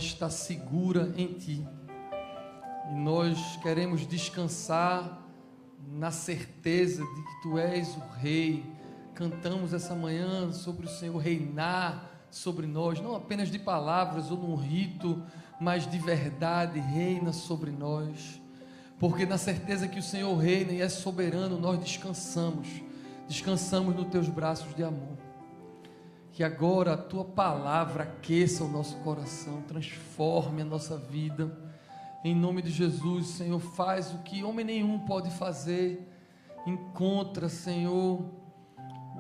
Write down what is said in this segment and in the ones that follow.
está segura em Ti, e nós queremos descansar na certeza de que Tu és o Rei. Cantamos essa manhã sobre o Senhor reinar sobre nós, não apenas de palavras ou num rito, mas de verdade. Reina sobre nós, porque na certeza que o Senhor reina e é soberano, nós descansamos nos Teus braços de amor. Que agora a Tua palavra aqueça o nosso coração, transforme a nossa vida, em nome de Jesus. Senhor, faz o que homem nenhum pode fazer, encontra, Senhor,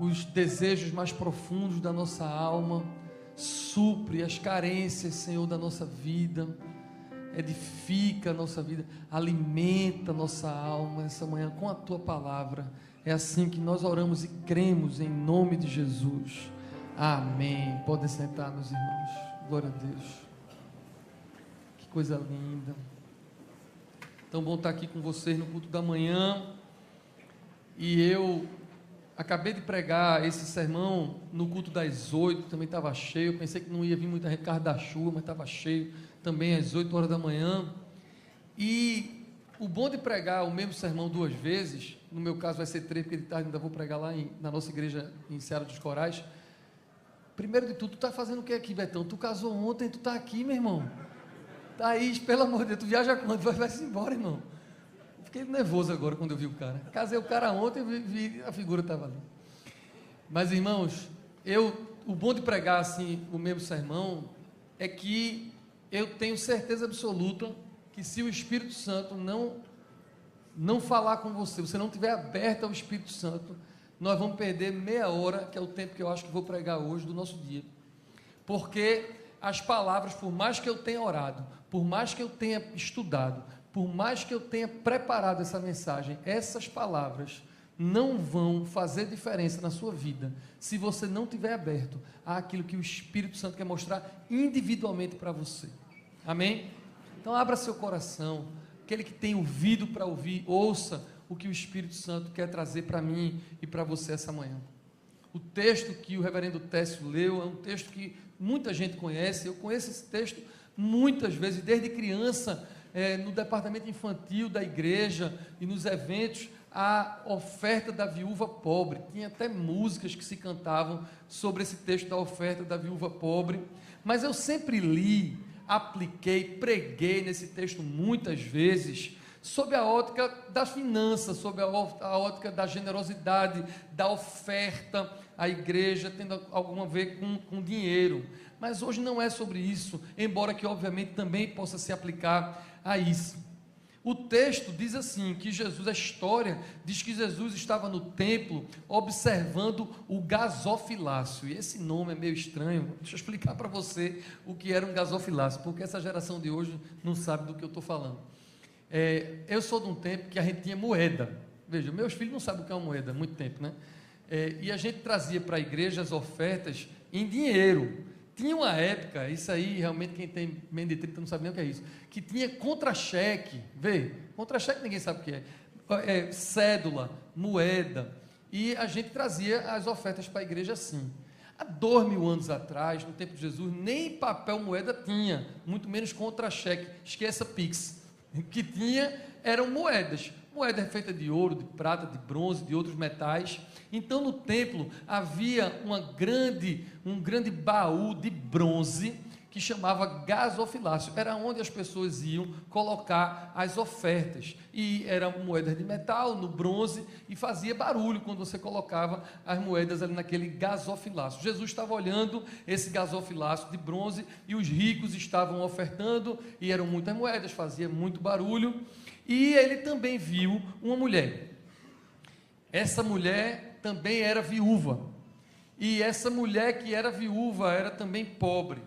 os desejos mais profundos da nossa alma, supre as carências, Senhor, da nossa vida, edifica a nossa vida, alimenta a nossa alma essa manhã com a Tua palavra. É assim que nós oramos e cremos, em nome de Jesus. Amém. Podem sentar, meus irmãos. Glória a Deus. Que coisa linda. Tão bom estar aqui com vocês no culto da manhã. E eu acabei de pregar esse sermão no culto das 8, também estava cheio. Eu pensei que não ia vir muita gente por causa da chuva, mas estava cheio também às 8 horas da manhã. E o bom de pregar o mesmo sermão duas vezes, no meu caso vai ser 3, porque de tarde ainda vou pregar lá na nossa igreja em Seara dos Corais. Primeiro de tudo, tu está fazendo o que aqui, Betão? Tu casou ontem, tu está aqui, meu irmão. Thaís, pelo amor de Deus, tu viaja quando? Vai-se embora, irmão. Fiquei nervoso agora quando eu vi o cara. Casei o cara ontem, vi a figura estava ali. Mas, irmãos, o bom de pregar assim o mesmo sermão é que eu tenho certeza absoluta que se o Espírito Santo não falar com você, você não estiver aberto ao Espírito Santo, nós vamos perder meia hora, que é o tempo que eu acho que vou pregar hoje do nosso dia. Porque as palavras, por mais que eu tenha orado, por mais que eu tenha estudado, por mais que eu tenha preparado essa mensagem, essas palavras não vão fazer diferença na sua vida se você não estiver aberto àquilo que o Espírito Santo quer mostrar individualmente para você. Amém? Então abra seu coração, aquele que tem ouvido para ouvir, ouça o que o Espírito Santo quer trazer para mim e para você essa manhã. O texto que o reverendo Técio leu é um texto que muita gente conhece. Eu conheço esse texto muitas vezes, desde criança, no departamento infantil da igreja e nos eventos, a oferta da viúva pobre. Tinha até músicas que se cantavam sobre esse texto da oferta da viúva pobre, mas eu sempre li, apliquei, preguei nesse texto muitas vezes, sob a ótica da finança, sob a ótica da generosidade, da oferta à igreja, tendo alguma a ver com dinheiro. Mas hoje não é sobre isso, embora que obviamente também possa se aplicar a isso. O texto diz assim, que Jesus, a história diz que Jesus estava no templo observando o gasofilácio, e esse nome é meio estranho. Deixa eu explicar para você o que era um gasofilácio, porque essa geração de hoje não sabe do que eu estou falando. Eu sou de um tempo que a gente tinha moeda. Veja, meus filhos não sabem o que é uma moeda há muito tempo, né? E a gente trazia para a igreja as ofertas em dinheiro. Tinha uma época, isso aí realmente quem tem menos de 30 não sabe nem o que é isso, que tinha contra-cheque. Vê, contra-cheque ninguém sabe o que é. Cédula, moeda, e a gente trazia as ofertas para a igreja assim. Há 2000 anos atrás, no tempo de Jesus, nem papel moeda tinha, muito menos contra-cheque. Esqueça Pix. O que tinha eram moedas feitas de ouro, de prata, de bronze, de outros metais. Então no templo havia um grande baú de bronze que chamava gasofilácio. Era onde as pessoas iam colocar as ofertas, e eram moedas de metal no bronze, e fazia barulho quando você colocava as moedas ali naquele gasofilácio. Jesus estava olhando esse gasofilácio de bronze, e os ricos estavam ofertando, e eram muitas moedas, fazia muito barulho, e ele também viu uma mulher. Essa mulher também era viúva, e essa mulher que era viúva era também pobre.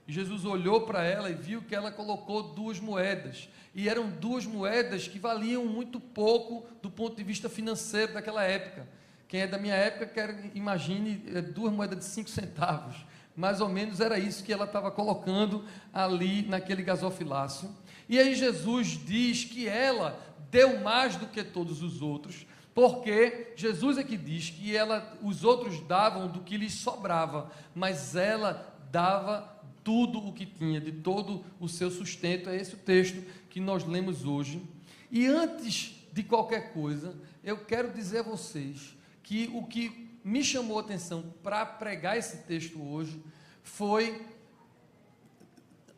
E Jesus olhou para ela e viu que ela colocou 2 moedas, e eram 2 moedas que valiam muito pouco do ponto de vista financeiro daquela época. Quem é da minha época, imagine 2 moedas de 5 centavos, mais ou menos era isso que ela estava colocando ali naquele gasofilácio. E aí Jesus diz que ela deu mais do que todos os outros, porque Jesus é que diz que os outros davam do que lhes sobrava, mas ela dava tudo o que tinha, de todo o seu sustento. É esse o texto que nós lemos hoje. E antes de qualquer coisa, eu quero dizer a vocês que o que me chamou a atenção para pregar esse texto hoje foi,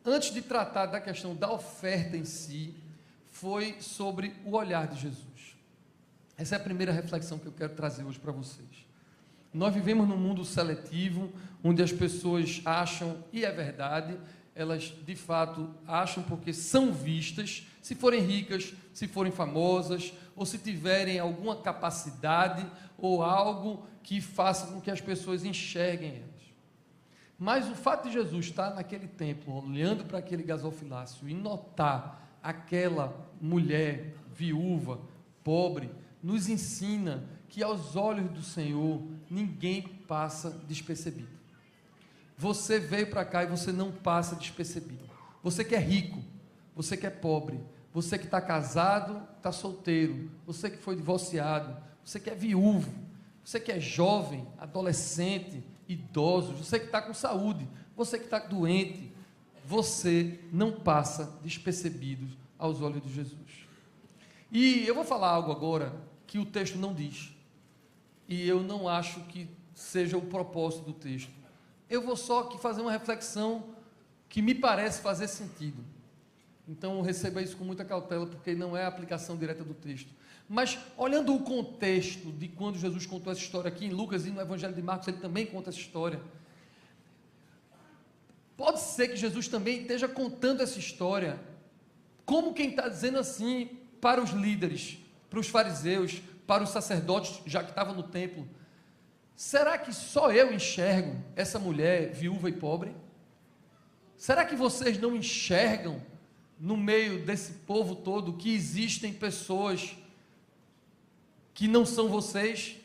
antes de tratar da questão da oferta em si, foi sobre o olhar de Jesus. Essa é a primeira reflexão que eu quero trazer hoje para vocês. Nós vivemos num mundo seletivo, onde as pessoas acham, e é verdade, elas de fato acham porque são vistas, se forem ricas, se forem famosas, ou se tiverem alguma capacidade, ou algo que faça com que as pessoas enxerguem elas. Mas o fato de Jesus estar naquele templo, olhando para aquele gasofilácio e notar aquela mulher viúva, pobre, nos ensina que aos olhos do Senhor ninguém passa despercebido. Você veio para cá e você não passa despercebido. Você que é rico, você que é pobre, você que está casado, está solteiro, você que foi divorciado, você que é viúvo, você que é jovem, adolescente, idoso, você que está com saúde, você que está doente, você não passa despercebido aos olhos de Jesus. E eu vou falar algo agora que o texto não diz, e eu não acho que seja o propósito do texto. Eu vou só aqui fazer uma reflexão que me parece fazer sentido. Então receba isso com muita cautela, porque não é a aplicação direta do texto. Mas olhando o contexto de quando Jesus contou essa história aqui em Lucas e no Evangelho de Marcos, ele também conta essa história. Pode ser que Jesus também esteja contando essa história como quem está dizendo assim para os líderes, para os fariseus, para os sacerdotes, já que estavam no templo: será que só eu enxergo essa mulher viúva e pobre? Será que vocês não enxergam no meio desse povo todo que existem pessoas que não são vocês,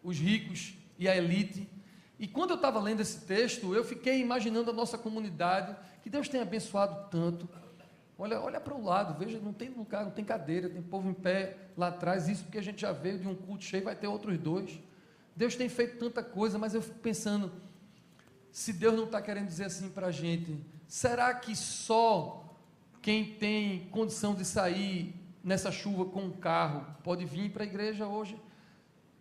os ricos e a elite? E quando eu estava lendo esse texto, eu fiquei imaginando a nossa comunidade, que Deus tem abençoado tanto. Olha para o lado, veja, não tem lugar, não tem cadeira, tem povo em pé lá atrás, isso porque a gente já veio de um culto cheio, vai ter outros dois. Deus tem feito tanta coisa, mas eu fico pensando, se Deus não está querendo dizer assim para a gente, será que só quem tem condição de sair nessa chuva com um carro pode vir para a igreja hoje?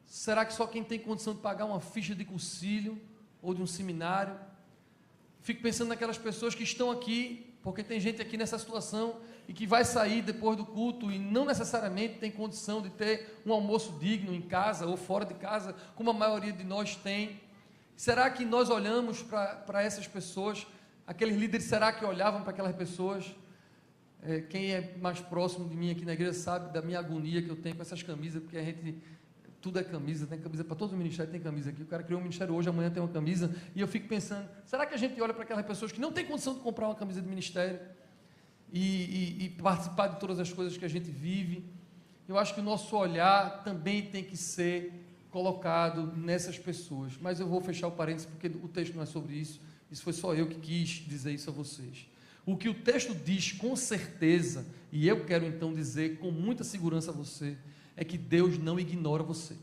Será que só quem tem condição de pagar uma ficha de cursilho ou de um seminário? Fico pensando naquelas pessoas que estão aqui, porque tem gente aqui nessa situação e que vai sair depois do culto e não necessariamente tem condição de ter um almoço digno em casa ou fora de casa, como a maioria de nós tem. Será que nós olhamos para essas pessoas, aqueles líderes, será que olhavam para aquelas pessoas? Quem é mais próximo de mim aqui na igreja sabe da minha agonia que eu tenho com essas camisas, porque a gente, tudo é camisa, tem camisa para todos os ministérios, tem camisa aqui, o cara criou um ministério hoje, amanhã tem uma camisa, e eu fico pensando, será que a gente olha para aquelas pessoas que não têm condição de comprar uma camisa de ministério e participar de todas as coisas que a gente vive? Eu acho que o nosso olhar também tem que ser colocado nessas pessoas, mas eu vou fechar o parênteses, porque o texto não é sobre isso, isso foi só eu que quis dizer isso a vocês. O que o texto diz com certeza, e eu quero então dizer com muita segurança a você, é que Deus não ignora você.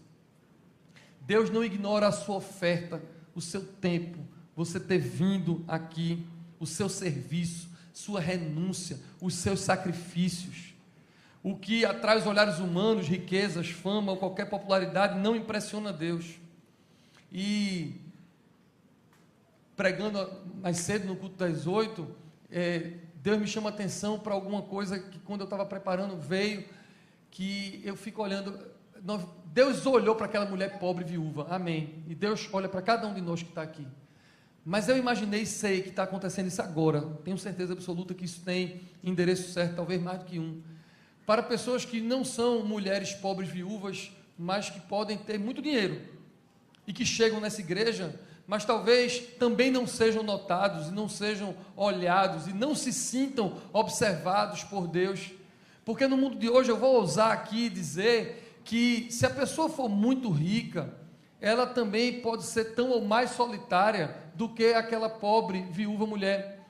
Deus não ignora a sua oferta, o seu tempo, você ter vindo aqui, o seu serviço, sua renúncia, os seus sacrifícios. O que atrai os olhares humanos, riquezas, fama ou qualquer popularidade não impressiona Deus. E pregando mais cedo no culto das 8, Deus me chama a atenção para alguma coisa que quando eu estava preparando veio, que eu fico olhando. Deus olhou para aquela mulher pobre viúva, amém, e Deus olha para cada um de nós que está aqui, mas eu imaginei, sei que está acontecendo isso agora, tenho certeza absoluta que isso tem endereço certo, talvez mais do que um, para pessoas que não são mulheres pobres viúvas, mas que podem ter muito dinheiro, e que chegam nessa igreja, mas talvez também não sejam notados, e não sejam olhados, e não se sintam observados por Deus, porque no mundo de hoje eu vou ousar aqui dizer que se a pessoa for muito rica, ela também pode ser tão ou mais solitária do que aquela pobre viúva mulher,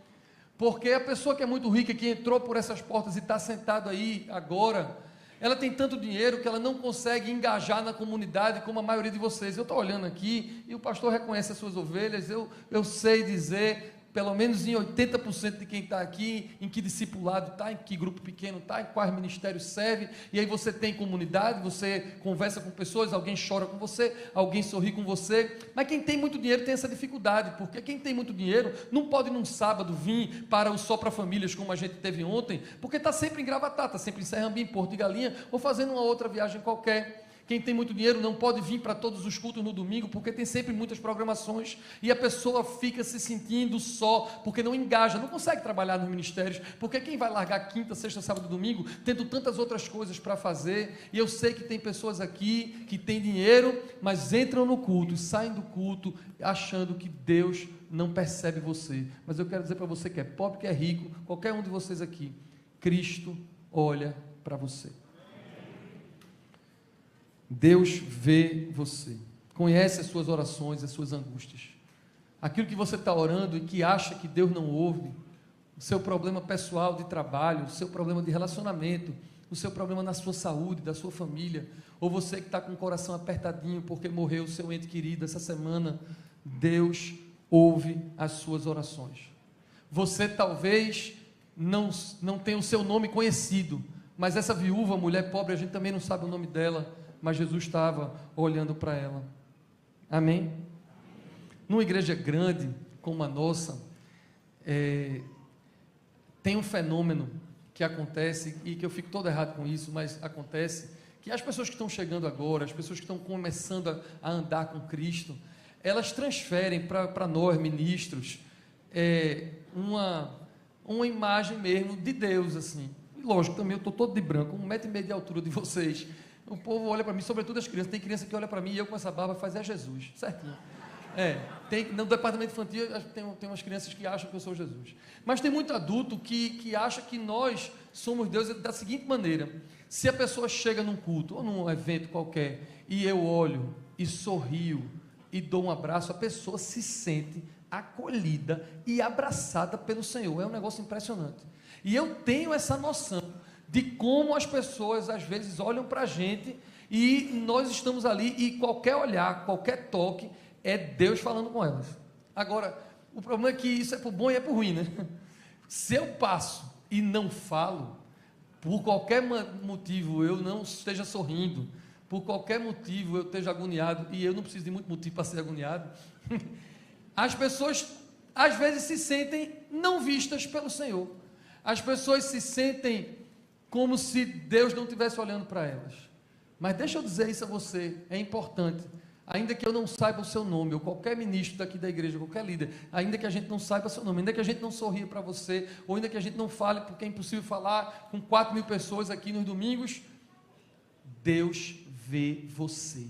porque a pessoa que é muito rica, que entrou por essas portas e está sentado aí agora, ela tem tanto dinheiro que ela não consegue engajar na comunidade como a maioria de vocês. Eu estou olhando aqui e o pastor reconhece as suas ovelhas, eu sei dizer pelo menos em 80% de quem está aqui, em que discipulado está, em que grupo pequeno está, em quais ministérios serve, e aí você tem comunidade, você conversa com pessoas, alguém chora com você, alguém sorri com você, mas quem tem muito dinheiro tem essa dificuldade, porque quem tem muito dinheiro não pode num sábado vir para o Só para Famílias, como a gente teve ontem, porque está sempre em Gravatá, está sempre em Serrambi, em Porto de Galinha, ou fazendo uma outra viagem qualquer. Quem tem muito dinheiro não pode vir para todos os cultos no domingo, porque tem sempre muitas programações, e a pessoa fica se sentindo só, porque não engaja, não consegue trabalhar nos ministérios, porque quem vai largar quinta, sexta, sábado e domingo, tendo tantas outras coisas para fazer, e eu sei que tem pessoas aqui que têm dinheiro, mas entram no culto e saem do culto achando que Deus não percebe você. Mas eu quero dizer para você que é pobre, que é rico, qualquer um de vocês aqui, Cristo olha para você. Deus vê você, conhece as suas orações, as suas angústias, aquilo que você está orando e que acha que Deus não ouve, o seu problema pessoal de trabalho, o seu problema de relacionamento, o seu problema na sua saúde, da sua família, ou você que está com o coração apertadinho porque morreu o seu ente querido essa semana, Deus ouve as suas orações. Você talvez não tenha o seu nome conhecido, mas essa viúva, mulher pobre, a gente também não sabe o nome dela, mas Jesus estava olhando para ela. Amém? Numa igreja grande como a nossa, tem um fenômeno que acontece, e que eu fico todo errado com isso, mas acontece, que as pessoas que estão chegando agora, as pessoas que estão começando a andar com Cristo, elas transferem para nós, ministros, uma imagem mesmo de Deus, assim. Lógico, também eu estou todo de branco, 1,5 m de altura de vocês. O povo olha para mim, sobretudo as crianças. Tem criança que olha para mim e eu com essa barba faz Jesus, certinho. No departamento infantil tem umas crianças que acham que eu sou Jesus. Mas tem muito adulto que acha que nós somos Deus da seguinte maneira: se a pessoa chega num culto ou num evento qualquer e eu olho e sorrio e dou um abraço, a pessoa se sente acolhida e abraçada pelo Senhor. É um negócio impressionante. E eu tenho essa noção de como as pessoas às vezes olham para a gente e nós estamos ali e qualquer olhar, qualquer toque é Deus falando com elas. Agora, o problema é que isso é para o bom e é para o ruim, né? Se eu passo e não falo, por qualquer motivo eu não esteja sorrindo, por qualquer motivo eu esteja agoniado, e eu não preciso de muito motivo para ser agoniado, as pessoas às vezes se sentem não vistas pelo Senhor. As pessoas se sentem como se Deus não estivesse olhando para elas. Mas deixa eu dizer isso a você, é importante, ainda que eu não saiba o seu nome, ou qualquer ministro daqui da igreja, qualquer líder, ainda que a gente não saiba o seu nome, ainda que a gente não sorria para você, ou ainda que a gente não fale, porque é impossível falar com 4.000 pessoas aqui nos domingos, Deus vê você.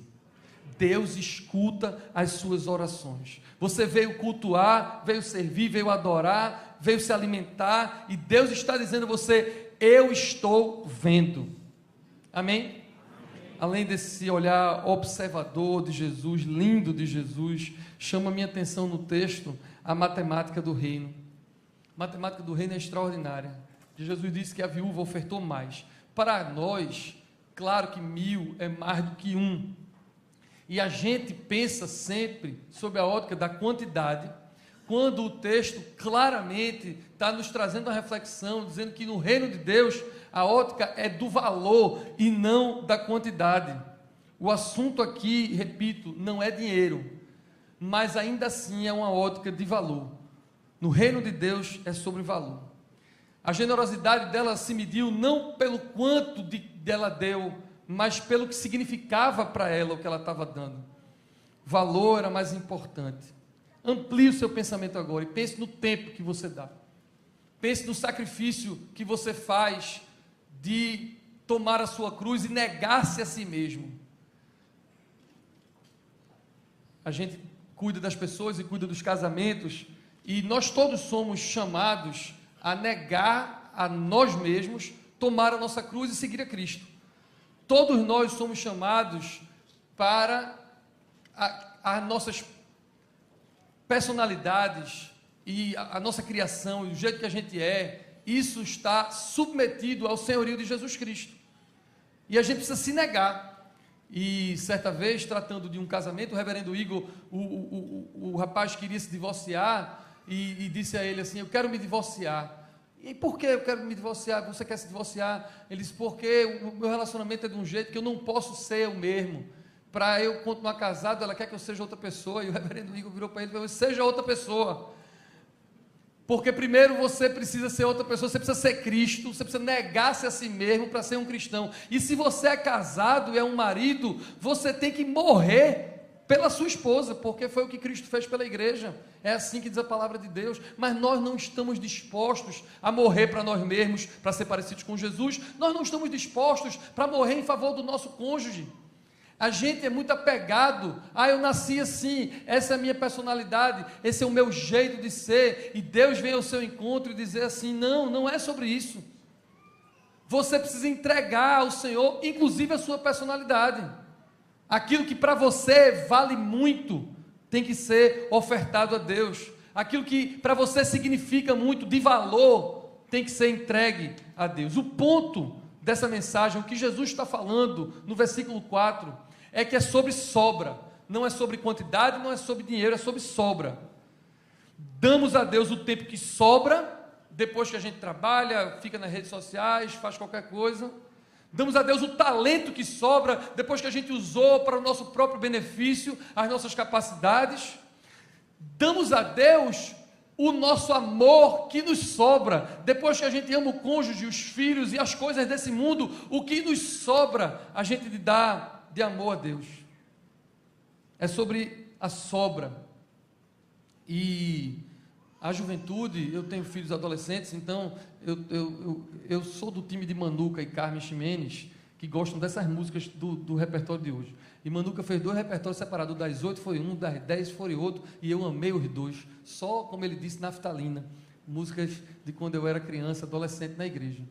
Deus escuta as suas orações. Você veio cultuar, veio servir, veio adorar, veio se alimentar, e Deus está dizendo a você: eu estou vendo. Amém? Amém? Além desse olhar observador de Jesus, lindo de Jesus, chama a minha atenção no texto a matemática do reino. A matemática do reino é extraordinária. Jesus disse que a viúva ofertou mais. Para nós, claro que 1.000 é mais do que 1. E a gente pensa sempre sob a ótica da quantidade, quando o texto claramente está nos trazendo uma reflexão, dizendo que no reino de Deus a ótica é do valor e não da quantidade. O assunto aqui, repito, não é dinheiro, mas ainda assim é uma ótica de valor. No reino de Deus é sobre valor. A generosidade dela se mediu não pelo quanto dela deu, mas pelo que significava para ela o que ela estava dando. Valor era mais importante. Amplie o seu pensamento agora e pense no tempo que você dá. Pense no sacrifício que você faz de tomar a sua cruz e negar-se a si mesmo. A gente cuida das pessoas e cuida dos casamentos, e nós todos somos chamados a negar a nós mesmos, tomar a nossa cruz e seguir a Cristo. Todos nós somos chamados para as nossas personalidades e a nossa criação e o jeito que a gente isso está submetido ao senhorio de Jesus Cristo. E a gente precisa se negar. E certa vez, tratando de um casamento, o reverendo Igor, o rapaz queria se divorciar, e disse a ele assim: eu quero me divorciar. E por que eu quero me divorciar? Você quer se divorciar? Ele disse: porque o meu relacionamento é de um jeito que eu não posso ser eu mesmo. Para eu continuar casado, ela quer que eu seja outra pessoa. E o reverendo Igor virou para ele e falou: seja outra pessoa. Porque primeiro você precisa ser outra pessoa, você precisa ser Cristo, você precisa negar-se a si mesmo para ser um cristão. E se você é casado e é um marido, você tem que morrer pela sua esposa, porque foi o que Cristo fez pela igreja. É assim que diz a palavra de Deus. Mas nós não estamos dispostos a morrer para nós mesmos, para ser parecidos com Jesus. Nós não estamos dispostos para morrer em favor do nosso cônjuge. A gente é muito apegado: eu nasci assim, essa é a minha personalidade, esse é o meu jeito de ser, e Deus vem ao seu encontro e dizer assim: não, não é sobre isso. Você precisa entregar ao Senhor, inclusive a sua personalidade. Aquilo que para você vale muito, tem que ser ofertado a Deus. Aquilo que para você significa muito, de valor, tem que ser entregue a Deus. O ponto dessa mensagem, o que Jesus está falando no versículo 4, é que é sobre sobra, não é sobre quantidade, não é sobre dinheiro, é sobre sobra. Damos a Deus o tempo que sobra, depois que a gente trabalha, fica nas redes sociais, faz qualquer coisa. Damos a Deus o talento que sobra, depois que a gente usou para o nosso próprio benefício, as nossas capacidades. Damos a Deus o nosso amor que nos sobra, depois que a gente ama o cônjuge, os filhos e as coisas desse mundo, o que nos sobra, a gente dá de amor a Deus. É sobre a sobra. E a juventude, eu tenho filhos adolescentes, então eu sou do time de Manuca e Carmen Ximenes, que gostam dessas músicas do repertório de hoje. E Manuca fez 2 repertórios separados: das 8 foi um, das 10 foi outro, e eu amei os 2, só, como ele disse, naftalina, músicas de quando eu era criança, adolescente na igreja.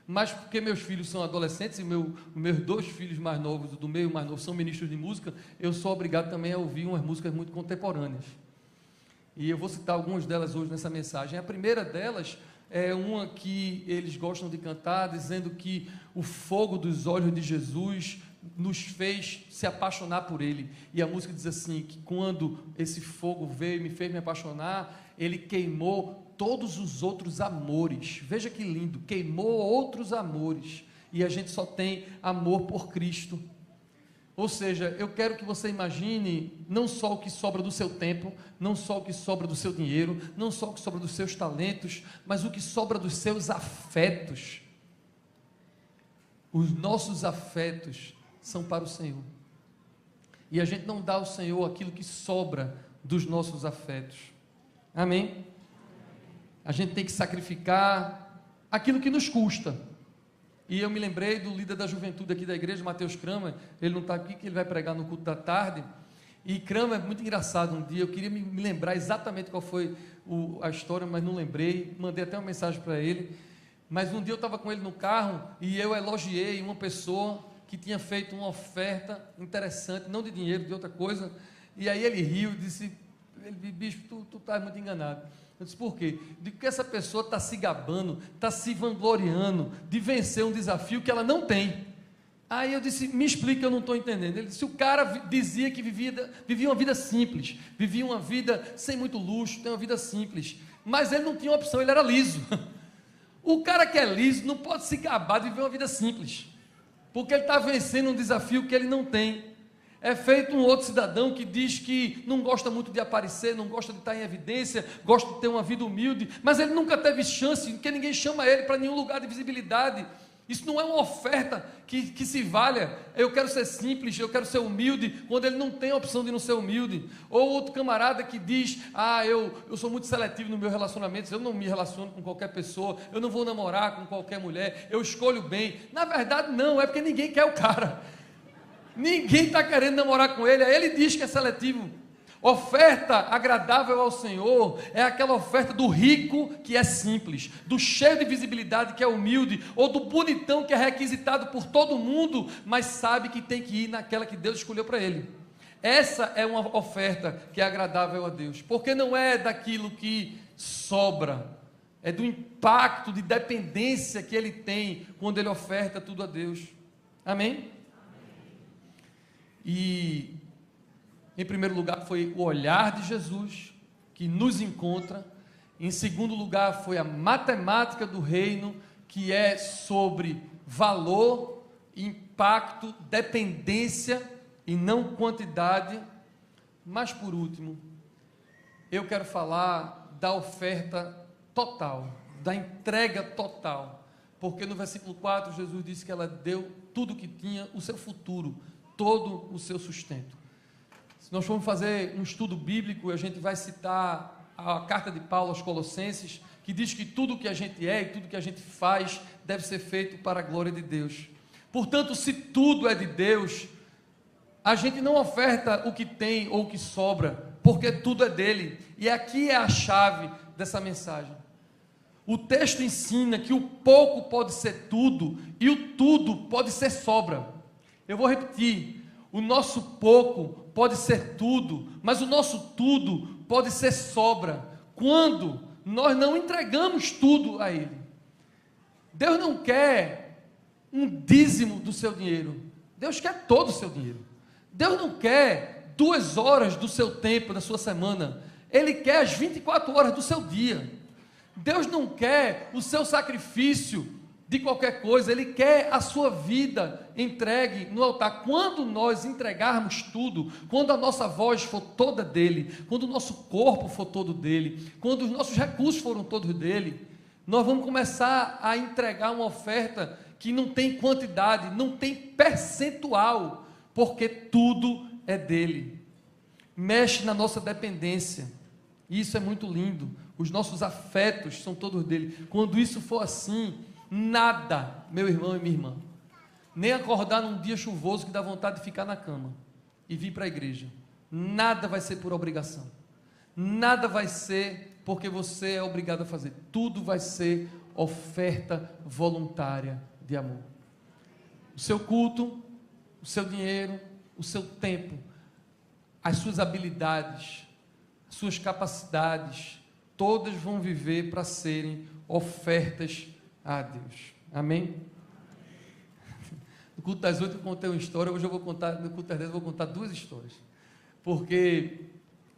Mas porque meus filhos são adolescentes e meus 2 filhos mais novos, do meio mais novo, são ministros de música, eu sou obrigado também a ouvir umas músicas muito contemporâneas. E eu vou citar algumas delas hoje nessa mensagem. A primeira delas é uma que eles gostam de cantar, dizendo que o fogo dos olhos de Jesus nos fez se apaixonar por Ele. E a música diz assim, que quando esse fogo veio e me fez me apaixonar, Ele queimou todos os outros amores. Veja que lindo, queimou outros amores, e a gente só tem amor por Cristo. Ou seja, eu quero que você imagine não só o que sobra do seu tempo, não só o que sobra do seu dinheiro, não só o que sobra dos seus talentos, mas o que sobra dos seus afetos. Os nossos afetos são para o Senhor, e a gente não dá ao Senhor aquilo que sobra dos nossos afetos. Amém? A gente tem que sacrificar aquilo que nos custa. E eu me lembrei do líder da juventude aqui da igreja, Mateus Kramer. Ele não está aqui, que ele vai pregar no culto da tarde. E Kramer é muito engraçado. Um dia eu queria me lembrar exatamente qual foi a história, mas não lembrei. Mandei até uma mensagem para ele. Mas um dia eu estava com ele no carro e eu elogiei uma pessoa que tinha feito uma oferta interessante, não de dinheiro, de outra coisa. E aí ele riu e disse: bicho, tu estás muito enganado. Eu disse: por quê? Porque essa pessoa está se gabando, está se vangloriando de vencer um desafio que ela não tem. Aí eu disse: me explica, eu não estou entendendo. Ele disse: o cara dizia que vivia uma vida simples, vivia uma vida sem muito luxo, tem uma vida simples, mas ele não tinha opção, ele era liso. O cara que é liso não pode se gabar de viver uma vida simples, porque ele está vencendo um desafio que ele não tem. É feito um outro cidadão que diz que não gosta muito de aparecer, não gosta de estar em evidência, gosta de ter uma vida humilde, mas ele nunca teve chance, porque ninguém chama ele para nenhum lugar de visibilidade. Isso não é uma oferta que se valha. Eu quero ser simples, eu quero ser humilde, quando ele não tem a opção de não ser humilde. Ou outro camarada que diz: eu sou muito seletivo no meu relacionamento, eu não me relaciono com qualquer pessoa, eu não vou namorar com qualquer mulher, eu escolho bem. Na verdade não, é porque ninguém quer o cara. Ninguém está querendo namorar com ele, aí ele diz que é seletivo. Oferta agradável ao Senhor é aquela oferta do rico que é simples, do cheio de visibilidade que é humilde, ou do bonitão que é requisitado por todo mundo, mas sabe que tem que ir naquela que Deus escolheu para ele. Essa é uma oferta que é agradável a Deus, porque não é daquilo que sobra, é do impacto de dependência que ele tem quando ele oferta tudo a Deus. Amém? E, em primeiro lugar, foi o olhar de Jesus que nos encontra, Em segundo lugar, foi a matemática do reino, que é sobre valor, impacto, dependência e não quantidade. Mas, por último, eu quero falar da oferta total, da entrega total. Porque no versículo 4, Jesus disse que ela deu tudo o que tinha, o seu futuro, todo o seu sustento. Se nós formos fazer um estudo bíblico, a gente vai citar a carta de Paulo aos Colossenses, que diz que tudo o que a gente é e tudo que a gente faz deve ser feito para a glória de Deus. Portanto, se tudo é de Deus, a gente não oferta o que tem ou o que sobra, porque tudo é dele. E aqui é a chave dessa mensagem. O texto ensina que o pouco pode ser tudo e o tudo pode ser sobra. Eu vou repetir: o nosso pouco pode ser tudo, mas o nosso tudo pode ser sobra, quando nós não entregamos tudo a Ele. Deus não quer um dízimo do seu dinheiro, Deus quer todo o seu dinheiro. Deus não quer 2 horas do seu tempo, da sua semana, Ele quer as 24 horas do seu dia. Deus não quer o seu sacrifício de qualquer coisa, Ele quer a sua vida entregue no altar. Quando nós entregarmos tudo, quando a nossa voz for toda dEle, quando o nosso corpo for todo dEle, quando os nossos recursos foram todos dEle, nós vamos começar a entregar uma oferta que não tem quantidade, não tem percentual, porque tudo é dEle. Mexe na nossa dependência, e isso é muito lindo. Os nossos afetos são todos dele. Quando isso for assim, nada, meu irmão e minha irmã, nem acordar num dia chuvoso que dá vontade de ficar na cama e vir para a igreja, nada vai ser por obrigação, nada vai ser porque você é obrigado a fazer, tudo vai ser oferta voluntária de amor. O seu culto, o seu dinheiro, o seu tempo, as suas habilidades, as suas capacidades, todas vão viver para serem ofertas a Deus. Amém? No culto das 8 eu contei uma história, hoje eu vou contar, no culto das 10 eu vou contar 2 histórias. Porque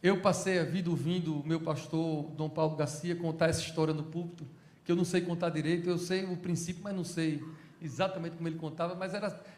eu passei a vida ouvindo o meu pastor, Dom Paulo Garcia, contar essa história no púlpito, que eu não sei contar direito, eu sei o princípio, mas não sei exatamente como ele contava, mas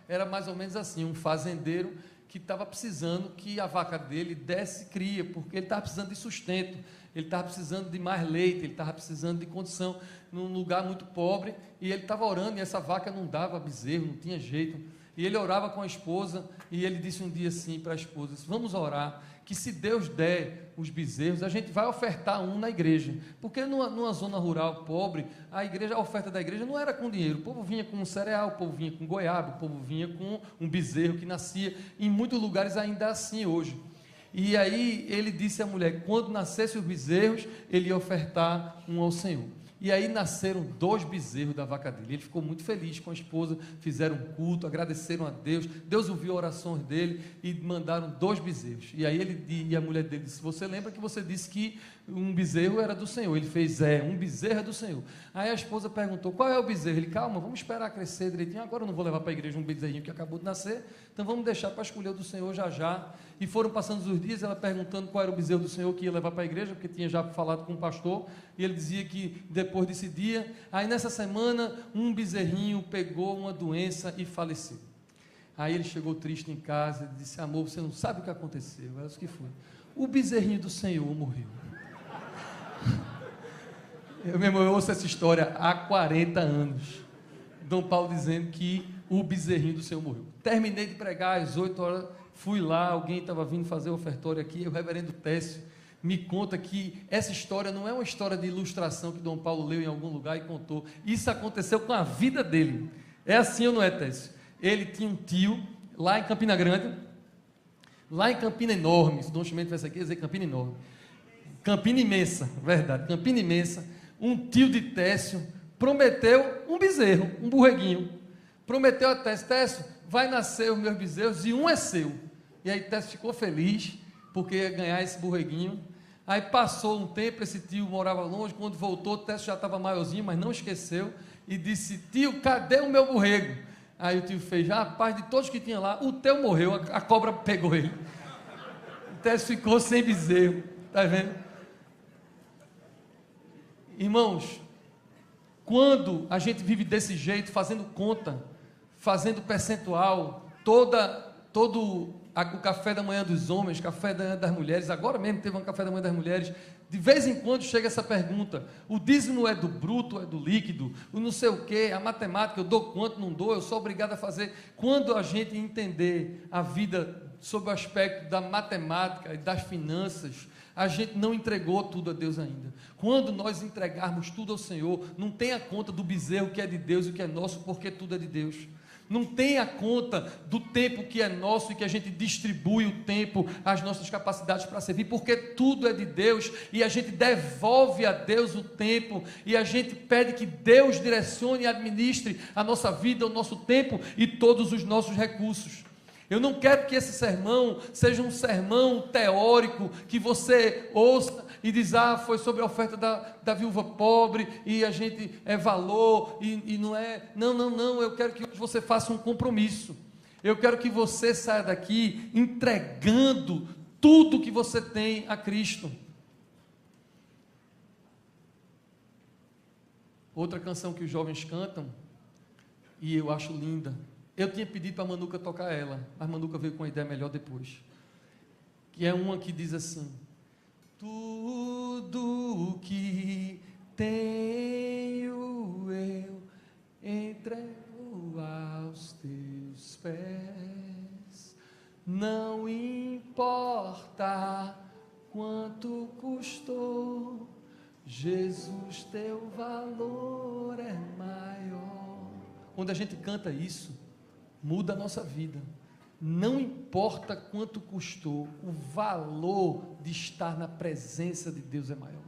era mais ou menos assim, um fazendeiro que estava precisando que a vaca dele desse cria, porque ele estava precisando de sustento, ele estava precisando de mais leite, ele estava precisando de condição, num lugar muito pobre, e ele estava orando, e essa vaca não dava bezerro, não tinha jeito, e ele orava com a esposa, e ele disse um dia assim para a esposa: vamos orar, que se Deus der os bezerros, a gente vai ofertar um na igreja, porque numa zona rural pobre, a oferta da igreja não era com dinheiro, o povo vinha com um cereal, o povo vinha com goiaba, o povo vinha com um bezerro que nascia, em muitos lugares ainda é assim hoje. E aí ele disse à mulher, quando nascessem os bezerros, ele ia ofertar um ao Senhor. E aí nasceram 2 bezerros da vaca dele. Ele ficou muito feliz com a esposa, fizeram um culto, agradeceram a Deus, Deus ouviu orações dele e mandaram 2 bezerros. E aí e a mulher dele disse: você lembra que você disse que um bezerro era do Senhor? Ele fez: um bezerro é do Senhor. Aí a esposa perguntou: qual é o bezerro? Ele: calma, vamos esperar crescer direitinho, agora eu não vou levar para a igreja um bezerrinho que acabou de nascer, então vamos deixar para escolher o do Senhor já já. E foram passando os dias, ela perguntando qual era o bezerro do Senhor que ia levar para a igreja, porque tinha já falado com o pastor, e ele dizia que depois desse dia, aí nessa semana, um bezerrinho pegou uma doença e faleceu. Aí ele chegou triste em casa e disse: amor, você não sabe o que aconteceu. Era isso que foi: o bezerrinho do Senhor morreu. Eu ouço essa história há 40 anos. Dom Paulo dizendo que o bezerrinho do Senhor morreu. Terminei de pregar às 8 horas, fui lá, alguém estava vindo fazer o ofertório aqui, o reverendo Técio me conta que essa história não é uma história de ilustração que Dom Paulo leu em algum lugar e contou. Isso aconteceu com a vida dele. É assim ou não é, Técio? Ele tinha um tio lá em Campina Grande, lá em Campina Enorme, se o Dom Chimento tivesse aqui, ia dizer Campina Enorme. Campina Imensa, verdade, Campina Imensa. Um tio de Técio prometeu um bezerro, um borreguinho. Prometeu a Técio: Técio, vai nascer os meus bezerros e um é seu. E aí Técio ficou feliz, porque ia ganhar esse borreguinho. Aí passou um tempo, esse tio morava longe, quando voltou, Técio já estava maiorzinho, mas não esqueceu, e disse: tio, cadê o meu borrego? Aí o tio fez: rapaz, de todos que tinha lá, o teu morreu, a cobra pegou ele. O Técio ficou sem bezerro, está vendo? Irmãos, quando a gente vive desse jeito, fazendo conta, fazendo percentual, todo o café da manhã dos homens, café da manhã das mulheres, agora mesmo teve um café da manhã das mulheres, de vez em quando chega essa pergunta: o dízimo é do bruto, é do líquido, o não sei o quê, a matemática, eu dou quanto, não dou, eu sou obrigado a fazer. Quando a gente entender a vida sob o aspecto da matemática e das finanças, a gente não entregou tudo a Deus ainda. Quando nós entregarmos tudo ao Senhor, não tem a conta do bezerro que é de Deus e que é nosso, porque tudo é de Deus. Não tem a conta do tempo que é nosso e que a gente distribui o tempo, as nossas capacidades para servir, porque tudo é de Deus e a gente devolve a Deus o tempo e a gente pede que Deus direcione e administre a nossa vida, o nosso tempo e todos os nossos recursos. Eu não quero que esse sermão seja um sermão teórico que você ouça e diz: foi sobre a oferta da viúva pobre e a gente é valor e não é. Não, eu quero que você faça um compromisso. Eu quero que você saia daqui entregando tudo que você tem a Cristo. Outra canção que os jovens cantam, e eu acho linda. Eu tinha pedido para a Manuca tocar ela, mas a Manuca veio com uma ideia melhor depois. Que é uma que diz assim: tudo que tenho eu entrego aos teus pés, não importa quanto custou, Jesus, teu valor é maior. Quando a gente canta isso, muda a nossa vida. Não importa quanto custou, o valor de estar na presença de Deus é maior.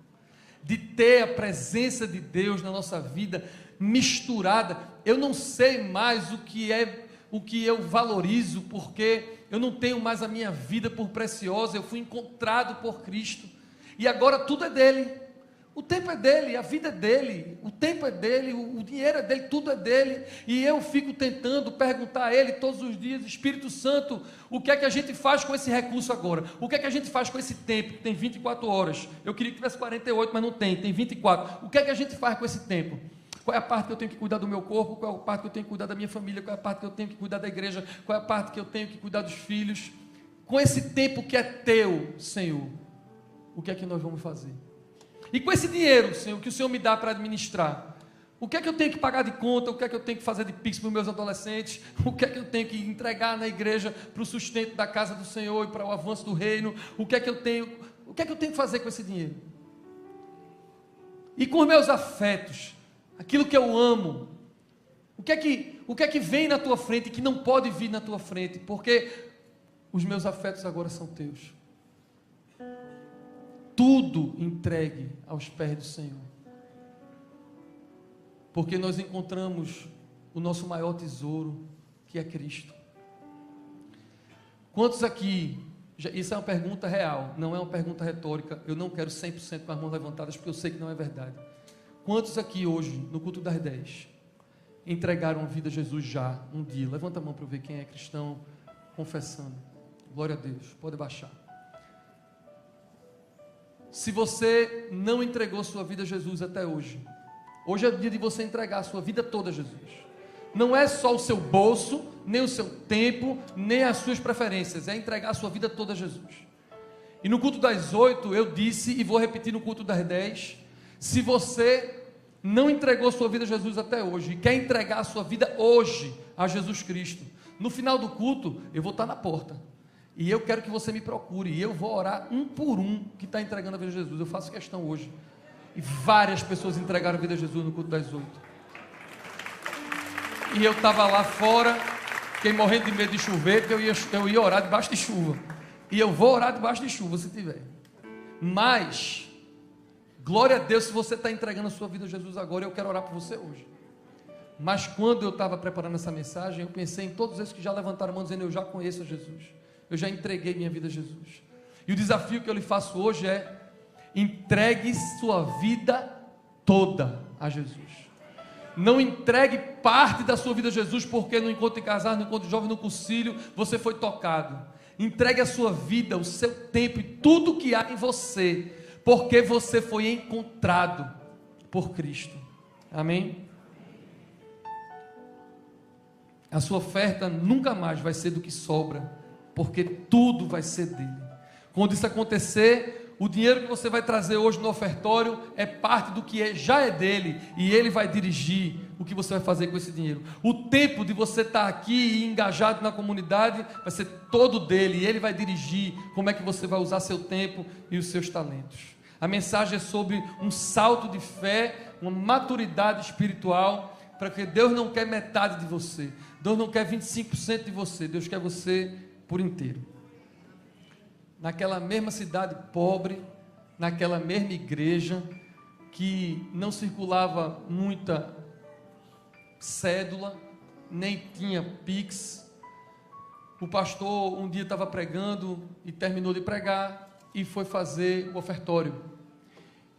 De ter a presença de Deus na nossa vida misturada. Eu não sei mais o que eu valorizo, porque eu não tenho mais a minha vida por preciosa. Eu fui encontrado por Cristo e agora tudo é dele. O tempo é dele, a vida é dele, o tempo é dele, o dinheiro é dele, tudo é dele. E eu fico tentando perguntar a ele todos os dias: Espírito Santo, o que é que a gente faz com esse recurso agora? O que é que a gente faz com esse tempo, que tem 24 horas? Eu queria que tivesse 48, mas não tem 24. O que é que a gente faz com esse tempo? Qual é a parte que eu tenho que cuidar do meu corpo? Qual é a parte que eu tenho que cuidar da minha família? Qual é a parte que eu tenho que cuidar da igreja? Qual é a parte que eu tenho que cuidar dos filhos? Com esse tempo que é teu, Senhor, o que é que nós vamos fazer? E com esse dinheiro, Senhor, que o Senhor me dá para administrar, o que é que eu tenho que pagar de conta? O que é que eu tenho que fazer de pix para os meus adolescentes? O que é que eu tenho que entregar na igreja para o sustento da casa do Senhor e para o avanço do reino? O que é que eu tenho que fazer com esse dinheiro? E com os meus afetos, aquilo que eu amo, o que é que vem na tua frente e que não pode vir na tua frente? Porque os meus afetos agora são teus. Tudo entregue aos pés do Senhor, porque nós encontramos o nosso maior tesouro, que é Cristo. Quantos aqui, isso é uma pergunta real, não é uma pergunta retórica, eu não quero 100% com as mãos levantadas, porque eu sei que não é verdade. Quantos aqui hoje, no culto das 10, entregaram a vida a Jesus já, um dia? Levanta a mão para eu ver quem é cristão, confessando. Glória a Deus, pode baixar. Se você não entregou sua vida a Jesus até hoje, hoje é o dia de você entregar a sua vida toda a Jesus. Não é só o seu bolso, nem o seu tempo, nem as suas preferências, é entregar a sua vida toda a Jesus. E no culto das 8 eu disse, e vou repetir no culto das 10, se você não entregou sua vida a Jesus até hoje, e quer entregar a sua vida hoje a Jesus Cristo, no final do culto eu vou estar na porta. E eu quero que você me procure, e eu vou orar um por um que está entregando a vida a Jesus. Eu faço questão hoje. E várias pessoas entregaram a vida a Jesus no culto das 8. E eu estava lá fora, fiquei morrendo de medo de chover, porque eu ia orar debaixo de chuva. E eu vou orar debaixo de chuva, se tiver. Mas, glória a Deus, se você está entregando a sua vida a Jesus agora, eu quero orar por você hoje. Mas quando eu estava preparando essa mensagem, eu pensei em todos esses que já levantaram a mão dizendo: eu já conheço a Jesus. Eu já entreguei minha vida a Jesus. E o desafio que eu lhe faço hoje é: entregue sua vida toda a Jesus. Não entregue parte da sua vida a Jesus porque no encontro de casar, no encontro de jovem, no concílio, você foi tocado. Entregue a sua vida, o seu tempo e tudo que há em você, porque você foi encontrado por Cristo. Amém? A sua oferta nunca mais vai ser do que sobra, porque tudo vai ser dele. Quando isso acontecer, o dinheiro que você vai trazer hoje no ofertório é parte do que já é dele, e ele vai dirigir o que você vai fazer com esse dinheiro. O tempo de você estar aqui e engajado na comunidade vai ser todo dele, e ele vai dirigir como é que você vai usar seu tempo e os seus talentos. A mensagem é sobre um salto de fé, uma maturidade espiritual, para que Deus não quer metade de você, Deus não quer 25% de você, Deus quer você por inteiro. Naquela mesma cidade pobre, naquela mesma igreja, que não circulava muita cédula, nem tinha Pix, o pastor um dia estava pregando e terminou de pregar e foi fazer o ofertório.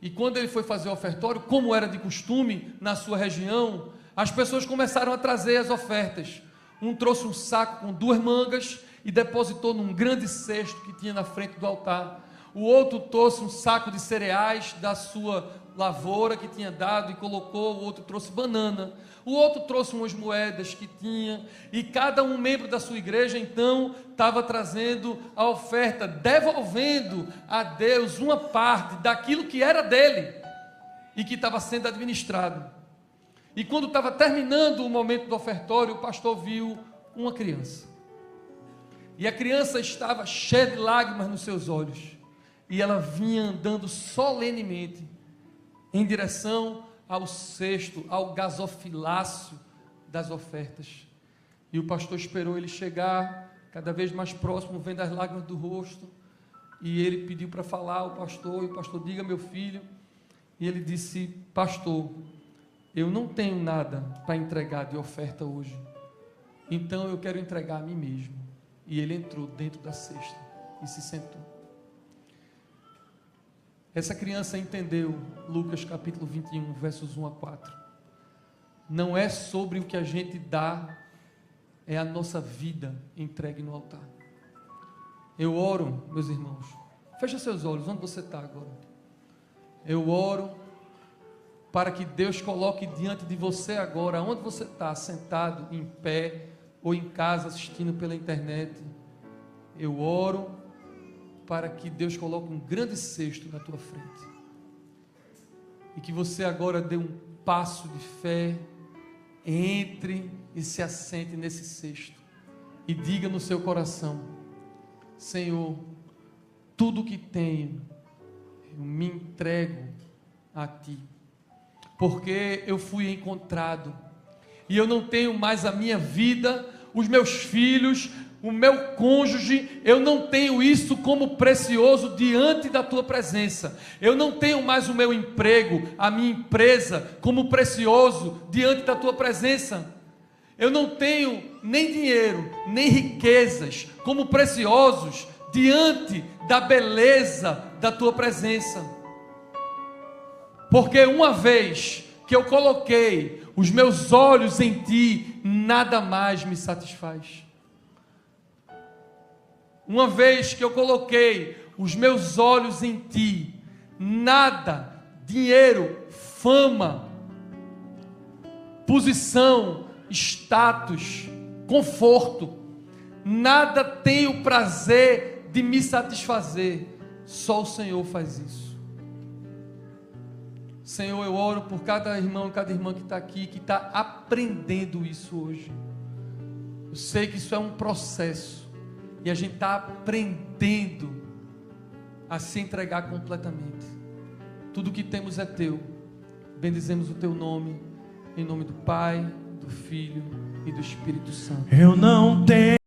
E quando ele foi fazer o ofertório, como era de costume na sua região, as pessoas começaram a trazer as ofertas. Um trouxe um saco com 2 mangas e depositou num grande cesto que tinha na frente do altar. O outro trouxe um saco de cereais da sua lavoura que tinha dado e colocou. O outro trouxe banana. O outro trouxe umas moedas que tinha. E cada um membro da sua igreja, então, estava trazendo a oferta, devolvendo a Deus uma parte daquilo que era dele e que estava sendo administrado. E quando estava terminando o momento do ofertório, o pastor viu uma criança. E a criança estava cheia de lágrimas nos seus olhos. E ela vinha andando solenemente em direção ao cesto, ao gasofilácio das ofertas. E o pastor esperou ele chegar cada vez mais próximo, vendo as lágrimas do rosto. E ele pediu para falar ao pastor, e o pastor: diga, meu filho. E ele disse: pastor, eu não tenho nada para entregar de oferta hoje, então eu quero entregar a mim mesmo. E ele entrou dentro da cesta e se sentou. Essa criança entendeu Lucas capítulo 21, versos 1 a 4. Não é sobre o que a gente dá, é a nossa vida entregue no altar. Eu oro, meus irmãos, fecha seus olhos, onde você está agora? Eu oro para que Deus coloque diante de você agora, onde você está, sentado, em pé, ou em casa assistindo pela internet. Eu oro para que Deus coloque um grande cesto na tua frente, e que você agora dê um passo de fé, entre e se assente nesse cesto, e diga no seu coração: Senhor, tudo que tenho, eu me entrego a Ti, porque eu fui encontrado, e eu não tenho mais a minha vida, os meus filhos, o meu cônjuge, eu não tenho isso como precioso diante da Tua presença. Eu não tenho mais o meu emprego, a minha empresa como precioso diante da Tua presença. Eu não tenho nem dinheiro, nem riquezas como preciosos diante da beleza da Tua presença. Porque uma vez que eu coloquei os meus olhos em Ti, nada mais me satisfaz. Uma vez que eu coloquei os meus olhos em Ti, nada, dinheiro, fama, posição, status, conforto, nada tem o prazer de me satisfazer, só o Senhor faz isso. Senhor, eu oro por cada irmão e cada irmã que está aqui, que está aprendendo isso hoje. Eu sei que isso é um processo, e a gente está aprendendo a se entregar completamente. Tudo que temos é Teu. Bendizemos o Teu nome, em nome do Pai, do Filho e do Espírito Santo. Eu não tenho